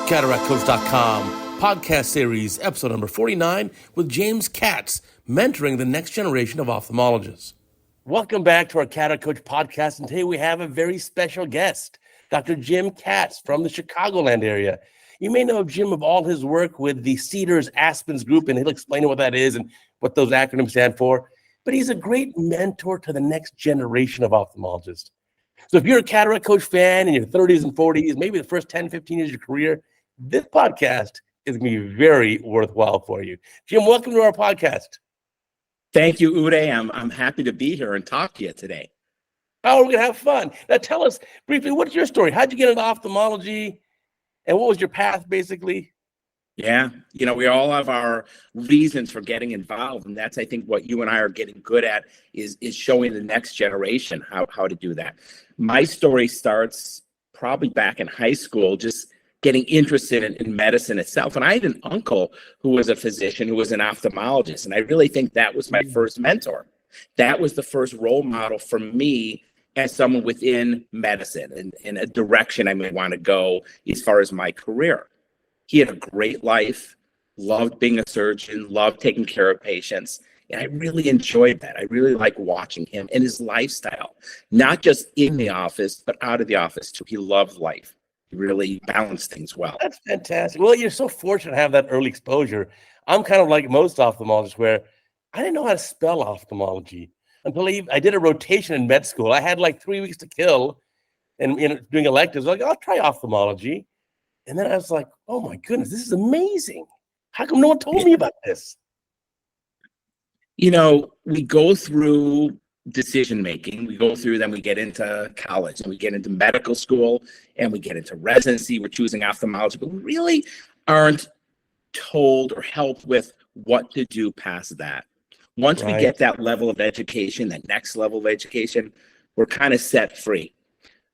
CataractCoach.com, podcast series, episode number 49, with James Katz, mentoring the next generation of ophthalmologists. Welcome back to our Cataract Coach podcast, and today we have a very special guest, Dr. Jim Katz from the Chicagoland area. You may know Jim of all his work with the Cedars Aspens group, and he'll explain what that is and what those acronyms stand for. But he's a great mentor to the next generation of ophthalmologists. So if you're a Cataract Coach fan in your 30s and 40s, maybe the first 10, 15 years of your career, this podcast is going to be very worthwhile for you. Jim, welcome to our podcast. Thank you, Uday. I'm happy to be here and talk to you today. Oh, we're going to have fun. Now tell us briefly, what's your story? How'd you get into ophthalmology? And what was your path, basically? Yeah, we all have our reasons for getting involved. And that's, I think, what you and I are getting good at is showing the next generation how to do that. My story starts probably back in high school, just getting interested in medicine itself. And I had an uncle who was a physician, who was an ophthalmologist. And I really think that was my first mentor. That was the first role model for me as someone within medicine and in a direction I may want to go as far as my career. He had a great life, loved being a surgeon, loved taking care of patients. And I really enjoyed that. I really like watching him and his lifestyle, not just in the office, but out of the office too. He loved life. He really balanced things well. That's fantastic. Well, you're so fortunate to have that early exposure. I'm kind of like most ophthalmologists where I didn't know how to spell ophthalmology until I did a rotation in med school. I had like 3 weeks to kill and doing electives. Like, I'll try ophthalmology. And then I was like, oh my goodness, this is amazing. How come no one told me about this? We go through decision making. We go through, then we get into college and we get into medical school and we get into residency. We're choosing ophthalmology, but we really aren't told or helped with what to do past that. Once we get that level of education, that next level of education, we're kind of set free.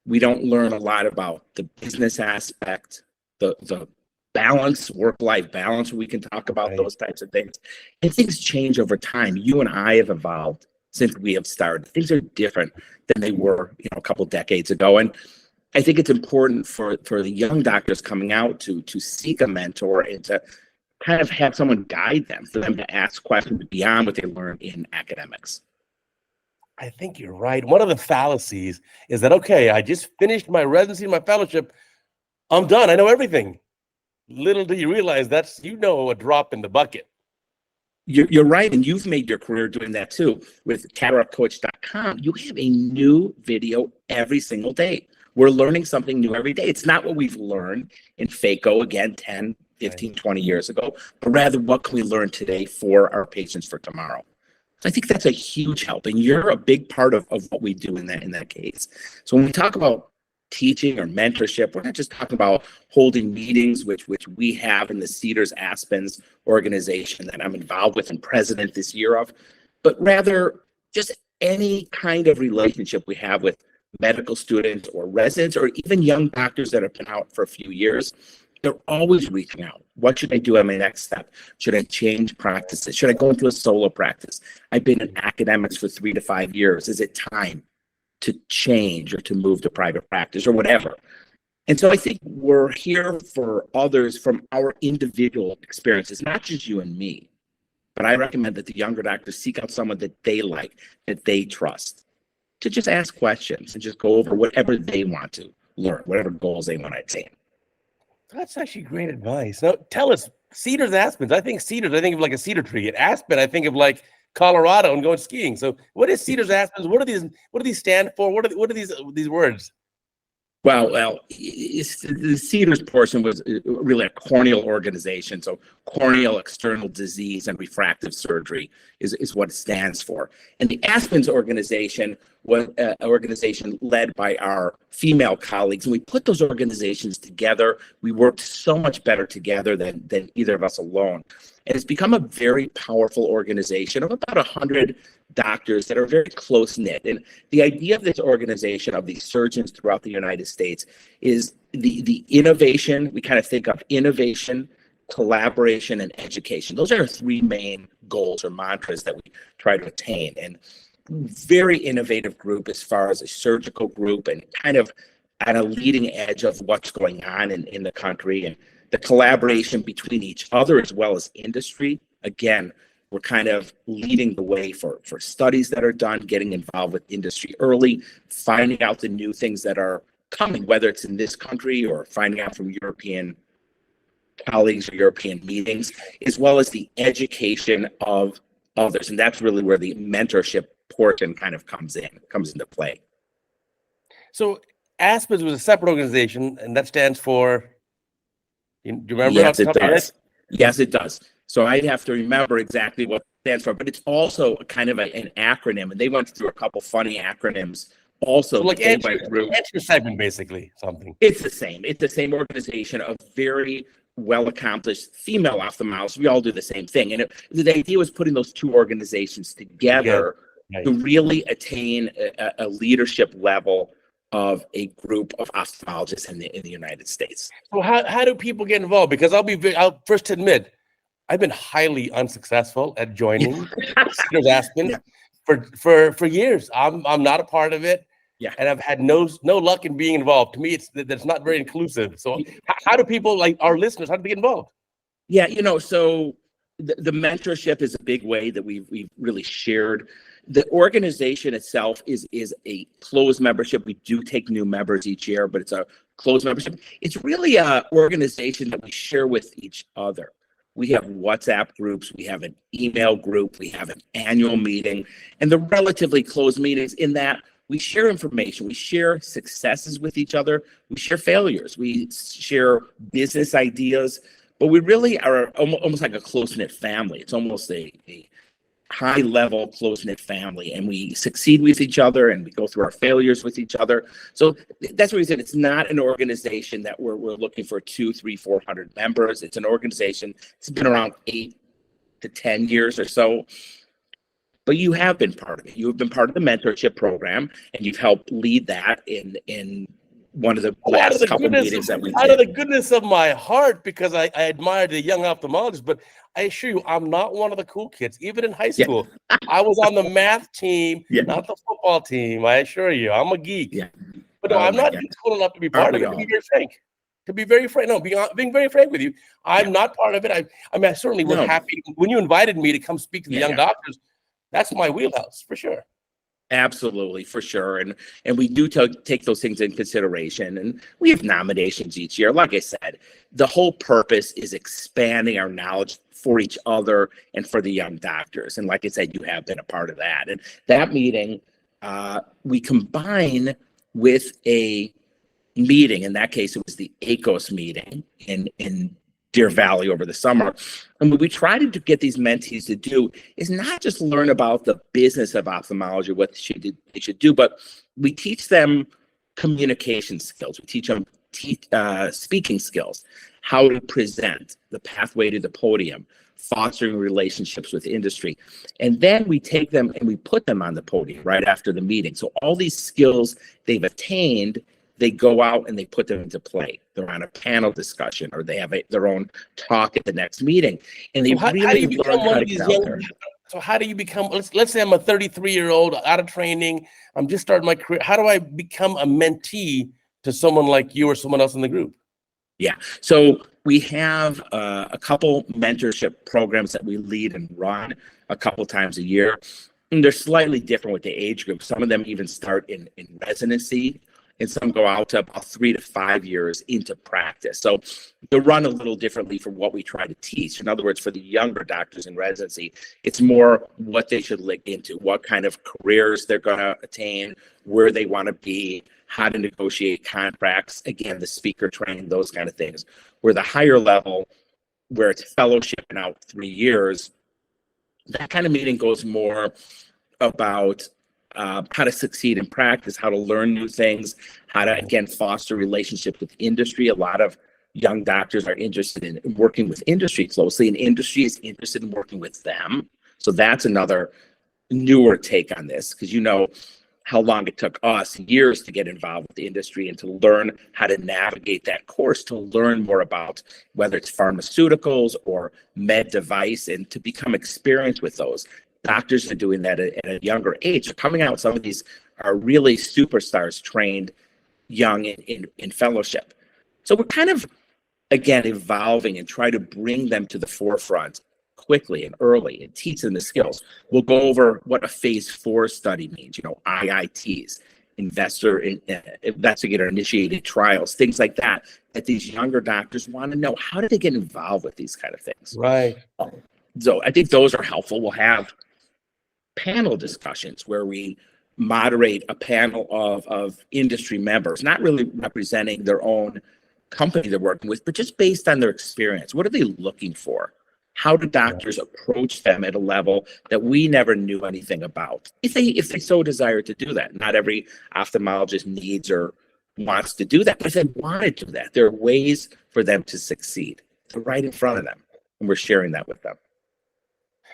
We don't learn a lot about the business aspect, the balance, work-life balance. We can talk about those types of things. And things change over time. You and I have evolved since we have started. Things are different than they were, a couple decades ago. And I think it's important for the young doctors coming out to seek a mentor and to kind of have someone guide them, for them to ask questions beyond what they learn in academics. I think you're right. One of the fallacies is that, okay, I just finished my residency and my fellowship. I'm done. I know everything. Little do you realize that's, a drop in the bucket. You're right, and you've made your career doing that too. With CataractCoach.com, you have a new video every single day. We're learning something new every day. It's not what we've learned in phaco, again, 10, 15, 20 years ago, but rather what can we learn today for our patients for tomorrow. So I think that's a huge help, and you're a big part of what we do in that case. So when we talk about teaching or mentorship, we're not just talking about holding meetings, which we have in the Cedars Aspens organization that I'm involved with and president this year of, but rather just any kind of relationship we have with medical students or residents or even young doctors that have been out for a few years. They're always reaching out. What should I do at my next step? Should I change practices? Should I go into a solo practice? I've been in academics for 3 to 5 years. Is it time to change or to move to private practice or whatever? And so I think we're here for others from our individual experiences, not just you and me. But I recommend that the younger doctors seek out someone that they like, that they trust, to just ask questions and just go over whatever they want to learn, whatever goals they want to attain. That's actually great advice. Now, tell us, Cedars, Aspens. I think Cedars, I think of like a cedar tree. At Aspen, I think of like Colorado and going skiing. So what is Cedars, Aspens? What do these stand for? What are these words? Well, the Cedars portion was really a corneal organization. So corneal external disease and refractive surgery is what it stands for. And the Aspens organization was an organization led by our female colleagues. And we put those organizations together. We worked so much better together than either of us alone. And it's become a very powerful organization of about 100 doctors that are very close-knit. And the idea of this organization, of these surgeons throughout the United States, is the innovation. We kind of think of innovation, collaboration, and education. Those are our 3 main goals or mantras that we try to attain. And very innovative group as far as a surgical group and kind of at a leading edge of what's going on in the country. And the collaboration between each other as well as industry. Again, we're kind of leading the way for studies that are done, getting involved with industry early, finding out the new things that are coming, whether it's in this country or finding out from European colleagues or European meetings, as well as the education of others. And that's really where the mentorship portion kind of comes into play. So ASPES was a separate organization, and that stands for, do you remember? Yes, it does. Yes, it does. So I'd have to remember exactly what it stands for, but it's also kind of an acronym, and they went through a couple funny acronyms also. So like answer segment, basically, something. It's the same. It's the same organization of very well-accomplished female ophthalmologists. We all do the same thing. And the idea was putting those two organizations together to really attain a leadership level of a group of ophthalmologists in the United States. So how do people get involved? Because I'll first admit, I've been highly unsuccessful at joining Aspen for years. I'm not a part of it. Yeah. And I've had no luck in being involved. To me, that's not very inclusive. So how do people, like our listeners, how do they get involved? Yeah, so the mentorship is a big way that we've really shared. The organization itself is a closed membership. We do take new members each year, but it's a closed membership. It's really an organization that we share with each other. We have WhatsApp groups, we have an email group, we have an annual meeting, and the relatively closed meetings in that we share information, we share successes with each other, we share failures, we share business ideas, but we really are almost like a close-knit family. It's almost a high-level close-knit family, and we succeed with each other and we go through our failures with each other. So that's what we said. It's not an organization that we're looking for 200, 300, 400 members. It's an organization that's been around 8 to 10 years or so. But you have been part of it. You have been part of the mentorship program, and you've helped lead that in one of the last couple meetings that we did. Out of the goodness of my heart, because I admire the young ophthalmologist, but I assure you, I'm not one of the cool kids. Even in high school, I was on the math team, not the football team. I assure you, I'm a geek. Yeah. But no, I'm not cool enough to be part of it. To be very frank. Being very frank with you, I'm not part of it. I certainly was happy when you invited me to come speak to the young doctors. That's my wheelhouse for sure. Absolutely, for sure. And we do take those things in consideration. And we have nominations each year. Like I said, the whole purpose is expanding our knowledge for each other and for the young doctors. And like I said, you have been a part of that. And that meeting, we combine with a meeting. In that case, it was the ACOS meeting in Deer Valley over the summer. And what we try to get these mentees to do is not just learn about the business of ophthalmology, what they should do, but we teach them communication skills. We teach them speaking skills, how to present, the pathway to the podium, fostering relationships with industry. And then we take them and we put them on the podium right after the meeting. So all these skills they've attained, they go out and they put them into play. They're on a panel discussion, or they have their own talk at the next meeting, and they really learn how to get out there. So how do you become? Let's say I'm a 33-year-old out of training. I'm just starting my career. How do I become a mentee to someone like you or someone else in the group? Yeah. So we have a couple mentorship programs that we lead and run a couple times a year, and they're slightly different with the age group. Some of them even start in residency, and some go out to about 3 to 5 years into practice. So they run a little differently from what we try to teach. In other words, for the younger doctors in residency, it's more what they should look into, what kind of careers they're going to attain, where they want to be, how to negotiate contracts, again, the speaker training, those kind of things. Where the higher level, where it's fellowship and out 3 years, that kind of meeting goes more about how to succeed in practice, how to learn new things, how to, again, foster relationships with industry. A lot of young doctors are interested in working with industry closely, and industry is interested in working with them. So that's another newer take on this, because you know how long it took us, years, to get involved with the industry and to learn how to navigate that course, to learn more about whether it's pharmaceuticals or med device, and to become experienced with those. Doctors are doing that at a younger age. So coming out, some of these are really superstars trained young in fellowship. So we're kind of again, evolving and try to bring them to the forefront quickly and early and teach them the skills. We'll go over what a phase 4 study means, IITs, investigator initiated trials, things like that these younger doctors want to know. How do they get involved with these kind of things? Right. So I think those are helpful. We'll have panel discussions where we moderate a panel of industry members, not really representing their own company they're working with, but just based on their experience. What are they looking for? How do doctors approach them at a level that we never knew anything about? If they so desire to do that. Not every ophthalmologist needs or wants to do that, but if they want to do that, there are ways for them to succeed. They're right in front of them, and we're sharing that with them.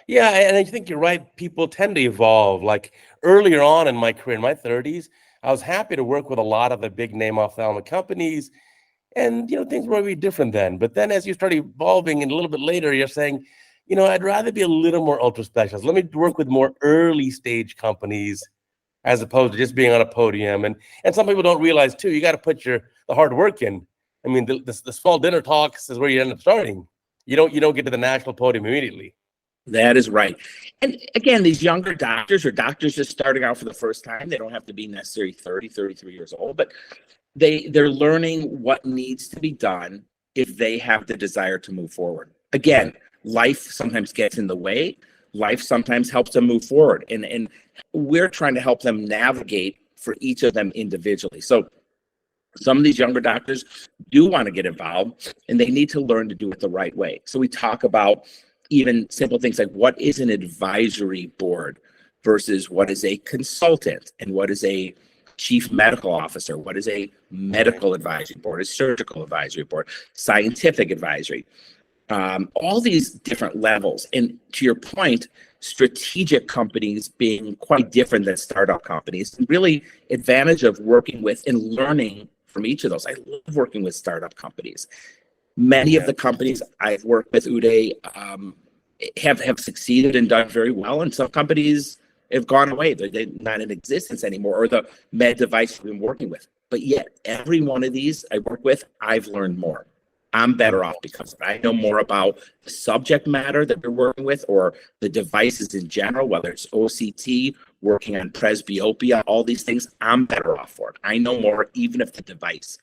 Yeah, and I think you're right. People tend to evolve. Like earlier on in my career, in my 30s, I was happy to work with a lot of the big name ophthalmic companies. And, things were maybe different then. But then as you start evolving and a little bit later, you're saying, I'd rather be a little more ultra specialist. Let me work with more early stage companies as opposed to just being on a podium. And some people don't realize, too, you got to put the hard work in. I mean, the small dinner talks is where you end up starting. You don't get to the national podium immediately. That is right. And again, these younger doctors or doctors just starting out for the first time, they don't have to be necessarily 30, 33 years old, but they're learning what needs to be done if they have the desire to move forward. Again, life sometimes gets in the way. Life sometimes helps them move forward. And we're trying to help them navigate for each of them individually. So some of these younger doctors do want to get involved, and they need to learn to do it the right way. So we talk about even simple things like what is an advisory board versus what is a consultant, and what is a chief medical officer, what is a medical advisory board, a surgical advisory board, scientific advisory, all these different levels. And to your point, strategic companies being quite different than startup companies, and really advantage of working with and learning from each of those. I love working with startup companies. Many of the companies I've worked with, Uday, have succeeded and done very well, and some companies have gone away. They're not in existence anymore, or the med device we've been working with. But yet, every one of these I work with, I've learned more. I'm better off because I know more about the subject matter that we're working with, or the devices in general, whether it's OCT, working on presbyopia, all these things. I'm better off for it. I know more, even if the device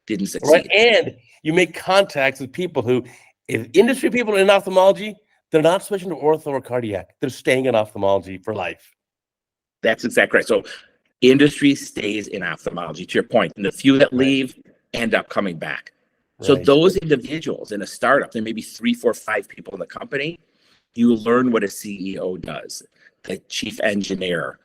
didn't succeed. Right, and you make contacts with people who, if industry people in ophthalmology, they're not switching to ortho or cardiac. They're staying in ophthalmology for life. That's exactly right. So industry stays in ophthalmology, to your point. And the few that leave end up coming back. So those individuals in a startup, there may be 3, 4, 5 people in the company. You learn what a CEO does, the chief engineer,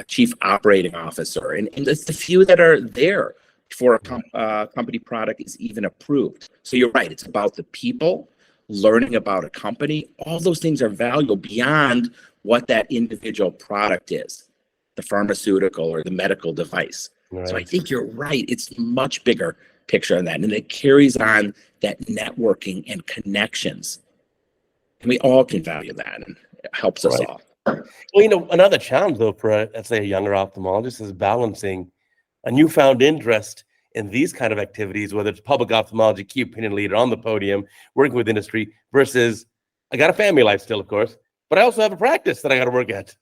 chief operating officer. And it's the few that are there before a company product is even approved. So you're right. It's about the people, learning about a company. All those things are valuable beyond what that individual product is, the pharmaceutical or the medical device. Right. So I think you're right. It's much bigger picture on that. And it carries on that networking and connections. And we all can value that, and it helps us all. Well, another challenge, though, for, let's say, a younger ophthalmologist is balancing a newfound interest in these kind of activities, whether it's public ophthalmology, key opinion leader on the podium, working with industry, versus I got a family life still, of course, but I also have a practice that I got to work at.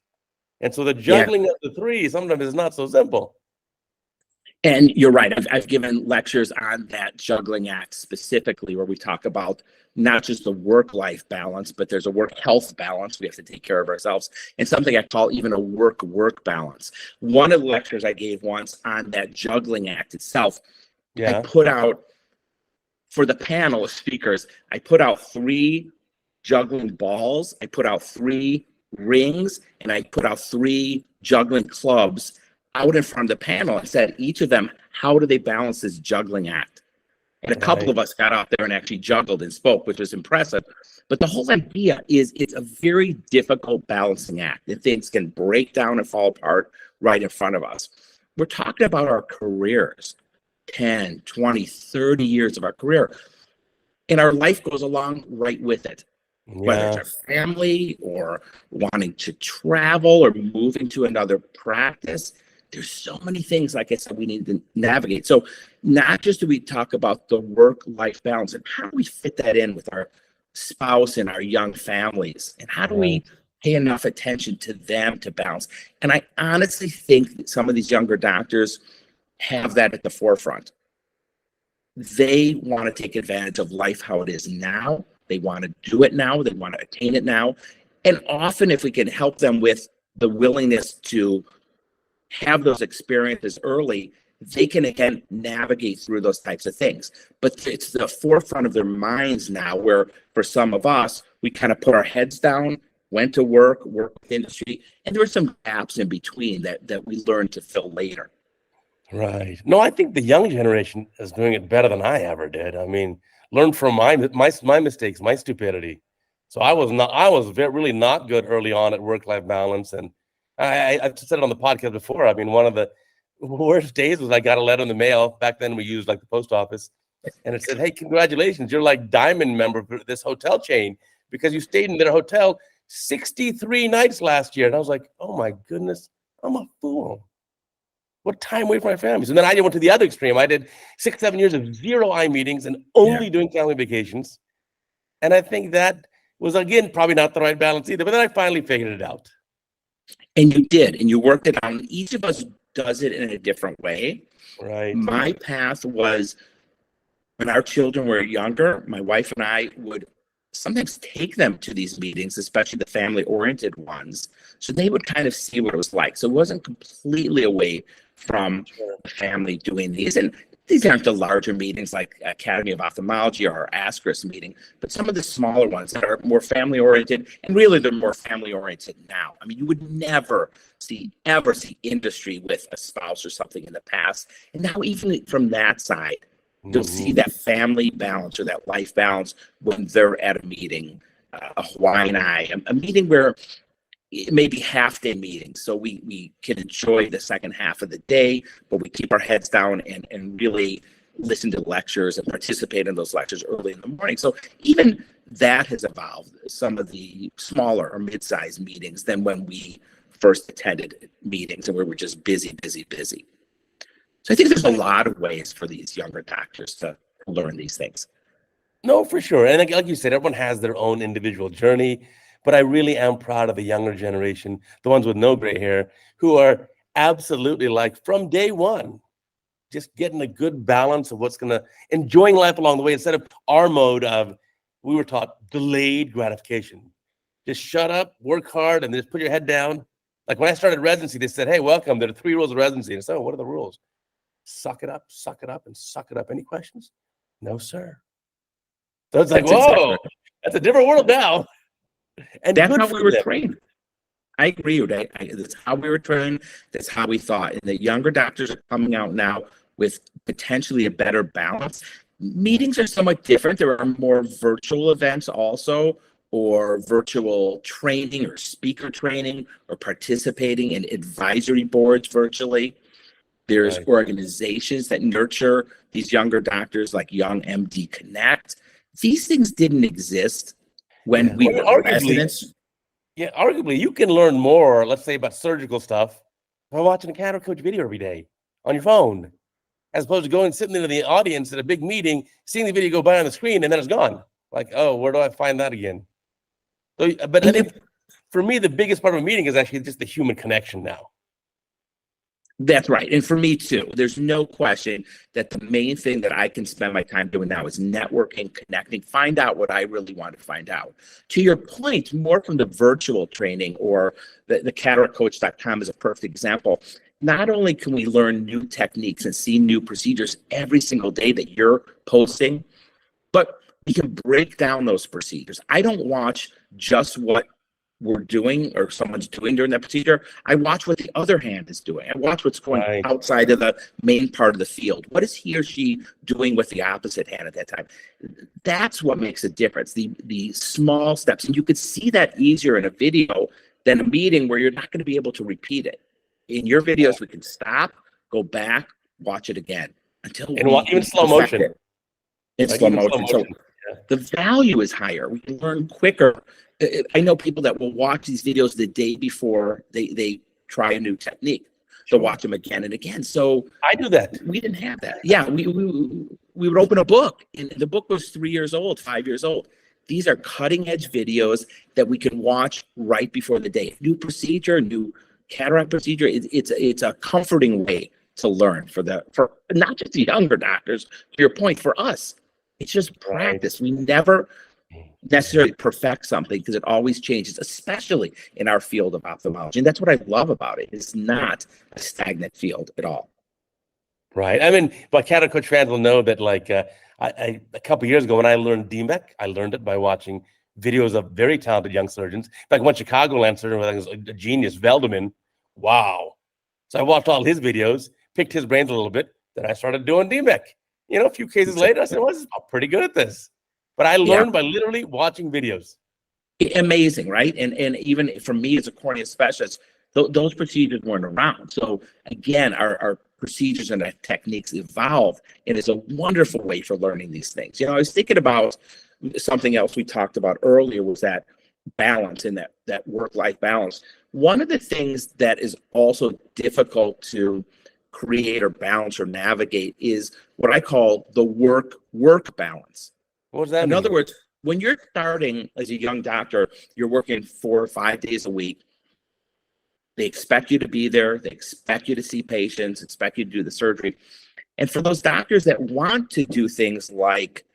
And so the juggling of the three sometimes is not so simple. And you're right. I've given lectures on that juggling act specifically, where we talk about not just the work-life balance, but there's a work-health balance. We have to take care of ourselves, and something I call even a work-work balance. One of the lectures I gave once on that juggling act itself, I put out, for the panel of speakers, I put out 3 juggling balls, I put out 3 rings, and I put out 3 juggling clubs out in front of the panel. I said, each of them, how do they balance this juggling act? And a couple of us got out there and actually juggled and spoke, which was impressive. But the whole idea is it's a very difficult balancing act, and things can break down and fall apart right in front of us. We're talking about our careers, 10, 20, 30 years of our career. And our life goes along right with it. Whether it's our family or wanting to travel or moving to another practice, there's so many things, like I said, we need to navigate. So not just do we talk about the work-life balance and how do we fit that in with our spouse and our young families, and how do we pay enough attention to them to balance? And I honestly think that some of these younger doctors have that at the forefront. They want to take advantage of life how it is now. They want to do it now. They want to attain it now. And often if we can help them with the willingness to have those experiences early, they can again navigate through those types of things. But it's the forefront of their minds now, where for some of us, we kind of put our heads down, went to work with industry, and there were some gaps in between that we learned to fill later. Right. No, I think the young generation is doing it better than I ever did. I mean, learn from my mistakes, my stupidity. So I was really not good early on at work-life balance. And I've said it on the podcast before. I mean, one of the worst days was I got a letter in the mail. Back then we used like the post office, and it said, "Hey, congratulations, you're like diamond member for this hotel chain because you stayed in their hotel 63 nights last year." And I was like, "Oh my goodness, I'm a fool. What time away from my family?" So then I went to the other extreme. I did 6-7 years of zero I meetings and only doing family vacations. And I think that was, again, probably not the right balance either. But then I finally figured it out. And you did, and you worked it out. Each of us does it in a different way. Right. My path was, when our children were younger, my wife and I would sometimes take them to these meetings, especially the family-oriented ones, so they would kind of see what it was like. So it wasn't completely away from the family doing these. And these aren't the larger meetings like Academy of Ophthalmology or our Ascaris meeting, but some of the smaller ones that are more family-oriented, and really they're more family-oriented now. I mean, you would never ever see industry with a spouse or something in the past. And now even from that side, you'll see that family balance or that life balance when they're at a meeting, a Hawaiian Eye, a meeting where it may be half-day meetings, so we can enjoy the second half of the day, but we keep our heads down and really listen to lectures and participate in those lectures early in the morning. So even that has evolved, some of the smaller or mid-sized meetings than when we first attended meetings and we were just busy. So I think there's a lot of ways for these younger doctors to learn these things. No, for sure. And like you said, everyone has their own individual journey. But I really am proud of the younger generation, the ones with no gray hair, who are absolutely, like, from day one, just getting a good balance of what's going to, enjoying life along the way, instead of our mode of, we were taught delayed gratification. Just shut up, work hard, and just put your head down. Like when I started residency, they said, "Hey, welcome. There are 3 rules of residency." And I said, "Oh, what are the rules?" Suck it up, and suck it up. Any questions? No, sir. So it's like, whoa, that's a different world now. And that's how we were trained. I agree with that. That's how we were trained. That's how we thought. And the younger doctors are coming out now with potentially a better balance. Meetings are somewhat different. There are more virtual events also, or virtual training or speaker training, or participating in advisory boards virtually. There's organizations that nurture these younger doctors, like Young MD Connect. These things didn't exist when we were residents. Yeah, arguably, you can learn more, let's say, about surgical stuff by watching a CataractCoach video every day on your phone, as opposed to going sitting into the audience at a big meeting, seeing the video go by on the screen, and then it's gone. Like, oh, where do I find that again? So, but I think for me, the biggest part of a meeting is actually just the human connection now. That's right. And for me too, there's no question that the main thing that I can spend my time doing now is networking, connecting, find out what I really want to find out. To your point, more from the virtual training, or the CataractCoach.com is a perfect example. Not only can we learn new techniques and see new procedures every single day that you're posting, but we can break down those procedures. I don't watch just what we're doing or someone's doing during that procedure. I watch what the other hand is doing. I watch what's going outside of the main part of the field. What is he or she doing with the opposite hand at that time? That's what makes a difference, the small steps. And you could see that easier in a video than a meeting where you're not going to be able to repeat it. In your videos, we can stop, go back, watch it again until even slow motion. In slow motion. So the value is higher. We can learn quicker. I know people that will watch these videos the day before they try a new technique. to watch them again and again. So I do that. we didn't have that. Yeah, we would open a book, and the book was 3 years old, 5 years old. These are cutting edge videos that we can watch right before the day. New procedure, new cataract procedure. It's a comforting way to learn for not just the younger doctors. To your point, for us, it's just practice. We never necessarily perfect something because it always changes, especially in our field of ophthalmology. And that's what I love about it. It's not a stagnant field at all. Right. I mean, but CataractCoach fans will know that, like, I a couple of years ago when I learned DMEC, I learned it by watching videos of very talented young surgeons. Like one Chicagoland surgeon, I think was a genius, Veldeman. Wow. So I watched all his videos, picked his brains a little bit. Then I started doing DMEC. You know, a few cases later, I said, well, I'm pretty good at this. But I learned by literally watching videos. Amazing, right? And even for me as a cornea specialist, those procedures weren't around. So again, our procedures and our techniques evolve, and it's a wonderful way for learning these things. You know, I was thinking about something else we talked about earlier, was that balance and that work-life balance. One of the things that is also difficult to create or balance or navigate is what I call the work balance. What does that mean? In other words, when you're starting as a young doctor, you're working 4 or 5 days a week. They expect you to be there. They expect you to see patients, expect you to do the surgery. And for those doctors that want to do things like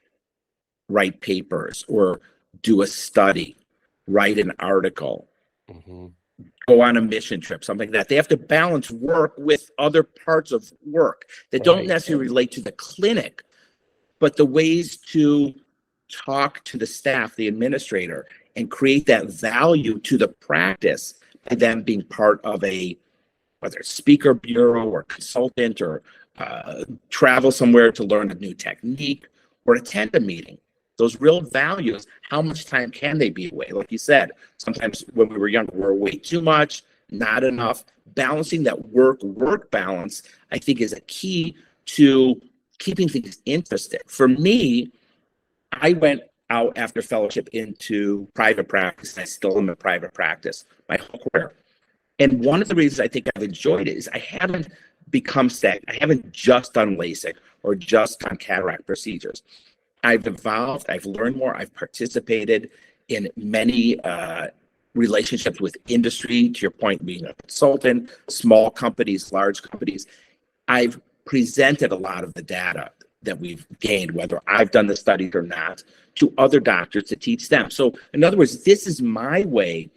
write papers or do a study, write an article, go on a mission trip, something like that, they have to balance work with other parts of work that don't necessarily relate to the clinic, but the ways to talk to the staff, the administrator, and create that value to the practice by them being part of whether it's speaker bureau or consultant or travel somewhere to learn a new technique or attend a meeting. Those real values, how much time can they be away? Like you said, sometimes when we were younger, we were away too much, not enough. Balancing that work balance, I think, is a key to keeping things interesting. For me, I went out after fellowship into private practice, and I still am in private practice my whole career. And one of the reasons I think I've enjoyed it is I haven't become stagnant. I haven't just done LASIK or just done cataract procedures. I've evolved, I've learned more, I've participated in many relationships with industry, to your point, being a consultant, small companies, large companies. I've presented a lot of the data that we've gained, whether I've done the studies or not, to other doctors to teach them. So in other words, this is my way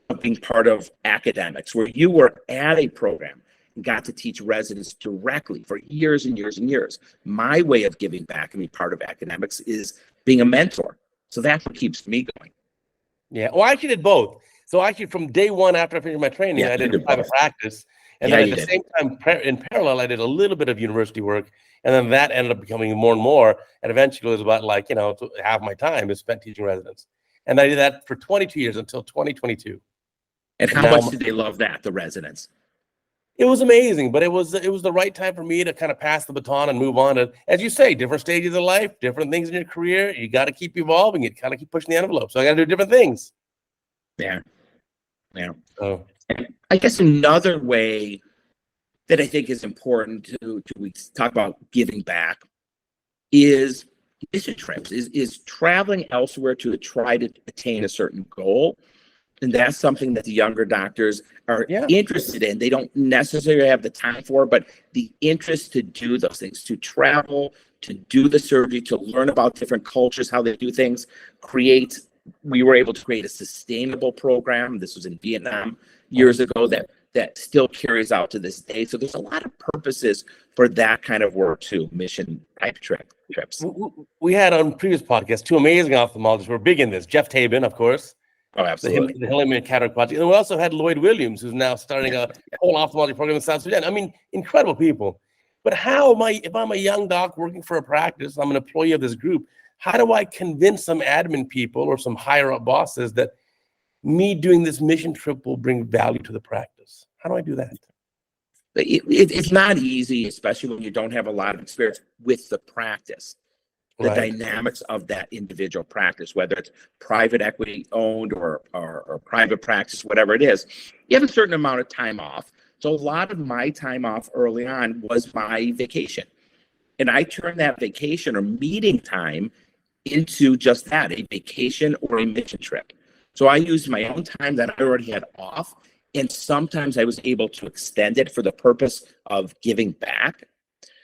of being part of academics, where you were at a program and got to teach residents directly for years and years and years. My way of giving back and being part of academics is being a mentor. So that's what keeps me going. Yeah, well, I actually did both. So actually from day one after I finished my training, I did private practice. And then at the same time, in parallel, I did a little bit of university work. And then that ended up becoming more and more. And eventually it was about half my time is spent teaching residents. And I did that for 22 years until 2022. And how much did they love that, the residents? It was amazing, but it was the right time for me to kind of pass the baton and move on to, as you say, different stages of life, different things in your career. You got to keep evolving. You got to keep pushing the envelope. So I got to do different things. Yeah. Oh. I guess another way that I think is important to we talk about giving back is mission trips, is traveling elsewhere to try to attain a certain goal. And that's something that the younger doctors are interested in. They don't necessarily have the time for, but the interest to do those things, to travel, to do the surgery, to learn about different cultures, how they do things, we were able to create a sustainable program. This was in Vietnam years ago that still carries out to this day. So there's a lot of purposes for that kind of work too, mission type trips. We had on previous podcasts 2 amazing ophthalmologists who were big in this. Jeff Tabin, of course. Oh, absolutely. The Hillman Cataract Project. And we also had Lloyd Williams, who's now starting a whole ophthalmology program in South Sudan. I mean, incredible people. But if I'm a young doc working for a practice, I'm an employee of this group, how do I convince some admin people or some higher up bosses that me doing this mission trip will bring value to the practice? How do I do that? It's not easy, especially when you don't have a lot of experience with the practice. The dynamics of that individual practice, whether it's private equity owned or private practice, whatever it is. You have a certain amount of time off. So a lot of my time off early on was my vacation. And I turned that vacation or meeting time into just that, a vacation or a mission trip. So I used my own time that I already had off. And sometimes I was able to extend it for the purpose of giving back.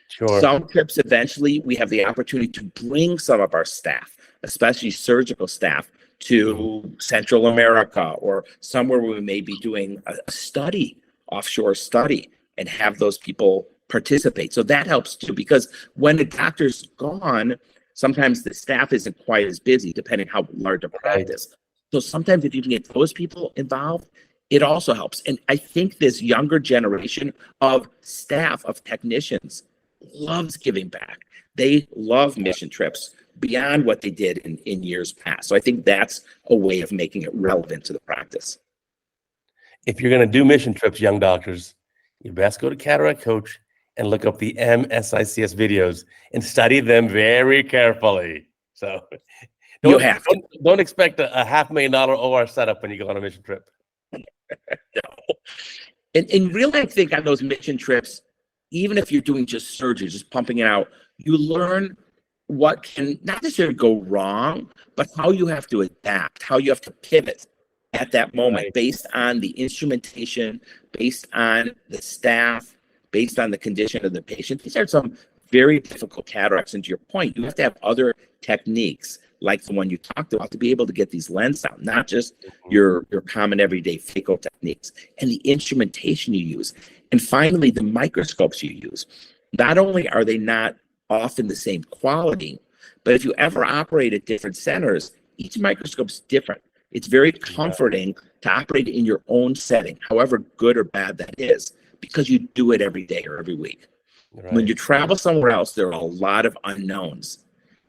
Sure. Some trips, eventually, we have the opportunity to bring some of our staff, especially surgical staff, to Central America or somewhere where we may be doing a study, offshore study, and have those people participate. So that helps too, because when the doctor's gone, sometimes the staff isn't quite as busy, depending how large a practice. So sometimes if you can get those people involved, it also helps. And I think this younger generation of staff, of technicians, loves giving back. They love mission trips beyond what they did in years past. So I think that's a way of making it relevant to the practice. If you're going to do mission trips, young doctors, you best go to Cataract Coach and look up the MSICS videos and study them very carefully. So don't expect a $500,000 OR setup when you go on a mission trip. No. And really, I think on those mission trips, even if you're doing just surgery, just pumping it out, you learn what can not necessarily go wrong, but how you have to adapt, how you have to pivot at that moment based on the instrumentation, based on the staff, based on the condition of the patient. These are some very difficult cataracts. And to your point, you have to have other techniques like the one you talked about to be able to get these lenses out, not just your common everyday phaco techniques, and the instrumentation you use. And finally, the microscopes you use. Not only are they not often the same quality, but if you ever operate at different centers, each microscope's different. It's very comforting to operate in your own setting, however good or bad that is, because you do it every day or every week. Right. When you travel somewhere else, there are a lot of unknowns.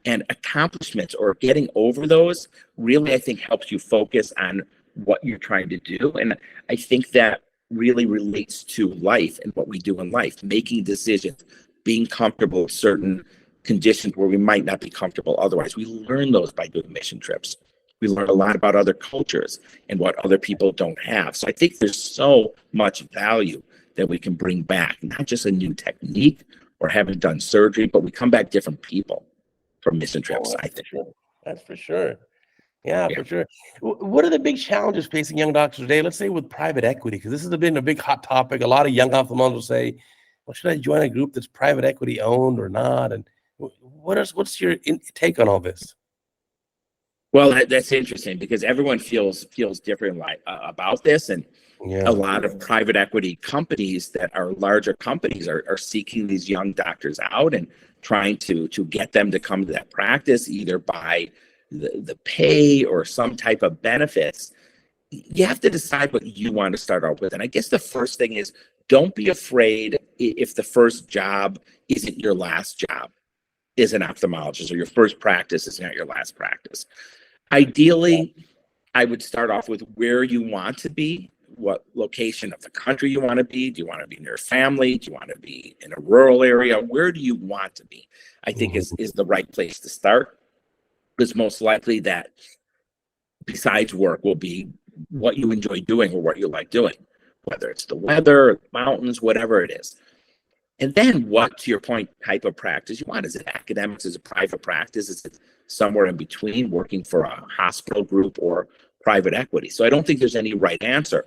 And accomplishments or getting over those really, I think, helps you focus on what you're trying to do. And I think that really relates to life and what we do in life, making decisions, being comfortable with certain conditions where we might not be comfortable otherwise. We learn those by doing mission trips. We learn a lot about other cultures and what other people don't have. So I think there's so much value that we can bring back, not just a new technique or having done surgery, but we come back different people from mission trips, I think. That's for sure. Yeah, for sure. What are the big challenges facing young doctors today? Let's say with private equity, because this has been a big hot topic. A lot of young ophthalmologists will say, well, should I join a group that's private equity owned or not? And what's your take on all this? Well, that's interesting because everyone feels different about this. And a lot of private equity companies that are larger companies are seeking these young doctors out and trying to get them to come to that practice, either by the pay or some type of benefits. You have to decide what you want to start out with. And I guess the first thing is, don't be afraid if the first job isn't your last job as an ophthalmologist, or your first practice is not your last practice. Ideally, I would start off with where you want to be, what location of the country you want to be. Do you want to be near family? Do you want to be in a rural area? Where do you want to be? I think is the right place to start. Because most likely that besides work will be what you enjoy doing or what you like doing, whether it's the weather, mountains, whatever it is. And then what, to your point, type of practice you want? Is it academics? Is it private practice? Is it somewhere in between, working for a hospital group or private equity? So I don't think there's any right answer.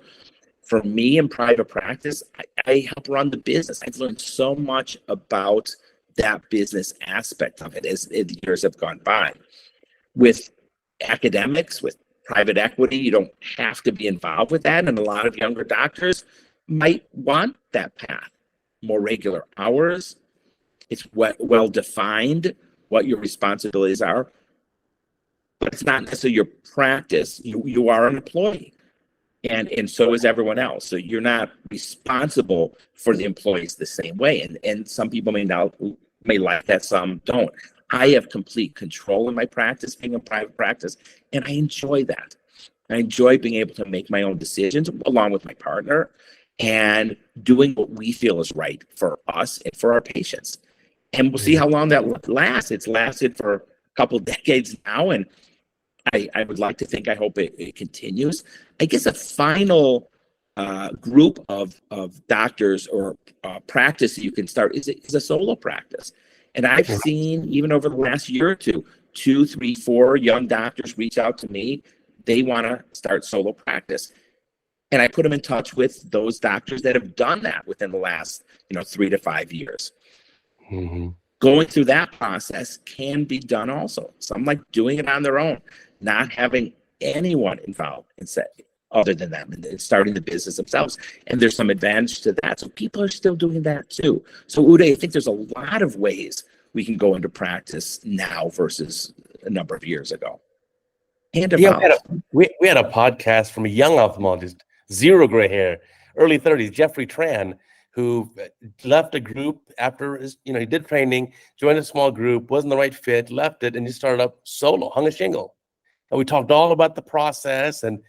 For me in private practice, I help run the business. I've learned so much about that business aspect of it as the years have gone by. With academics, with private equity, you don't have to be involved with that. And a lot of younger doctors might want that path. More regular hours. It's well defined what your responsibilities are. But it's not necessarily your practice. You are an employee. And so is everyone else. So you're not responsible for the employees the same way. And some people may like that, some don't. I have complete control in my practice, being a private practice, and I enjoy that. I enjoy being able to make my own decisions along with my partner and doing what we feel is right for us and for our patients. And we'll see how long that lasts. It's lasted for a couple decades now, and I would like to think, I hope it continues. I guess a final group of doctors or practice that you can start is a solo practice. And I've seen, even over the last year or two, 2, 3, 4 young doctors reach out to me. They want to start solo practice. And I put them in touch with those doctors that have done that within the last, 3 to 5 years. Mm-hmm. Going through that process can be done also. Some like doing it on their own, not having anyone involved in setting other than them and starting the business themselves. And there's some advantage to that. So people are still doing that too. So Uday, I think there's a lot of ways we can go into practice now versus a number of years ago. And we had a podcast from a young ophthalmologist, 0 gray hair, early 30s, Jeffrey Tran, who left a group after his, he did training, joined a small group, wasn't the right fit, left it, and he started up solo, hung a shingle. And we talked all about the process and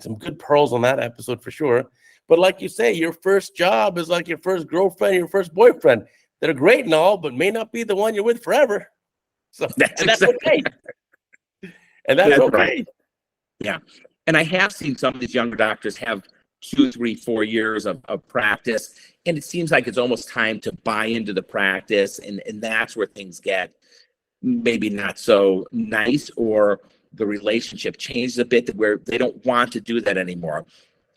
some good pearls on that episode for sure. But like you say, your first job is like your first girlfriend, your first boyfriend. They're great and all, but may not be the one you're with forever. So that's okay. And that's okay. Right. Yeah. And I have seen some of these younger doctors have 2, 3, 4 years of practice. And it seems like it's almost time to buy into the practice. And that's where things get maybe not so nice, or the relationship changes a bit where they don't want to do that anymore.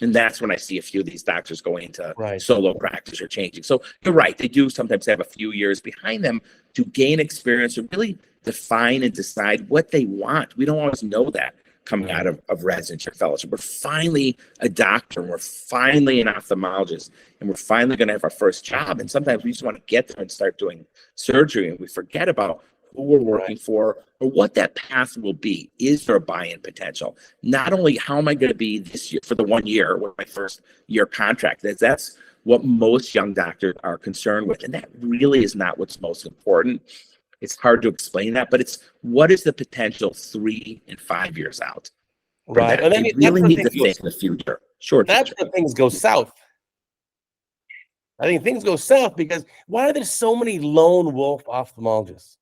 And that's when I see a few of these doctors going into solo practice or changing. So you're right. They do sometimes have a few years behind them to gain experience and really define and decide what they want. We don't always know that coming out of residency or fellowship. We're finally a doctor, and we're finally an ophthalmologist, and we're finally going to have our first job. And sometimes we just want to get there and start doing surgery, and we forget about who we're working for or what that path will be. Is there a buy-in potential? Not only how am I going to be this year for the 1 year with my first year contract. That's what most young doctors are concerned with. And that really is not what's most important. It's hard to explain that, but it's what is the potential 3 and 5 years out? Right. And then you really need to think in the future. Sure. That's where things go south. I think things go south because why are there so many lone wolf ophthalmologists?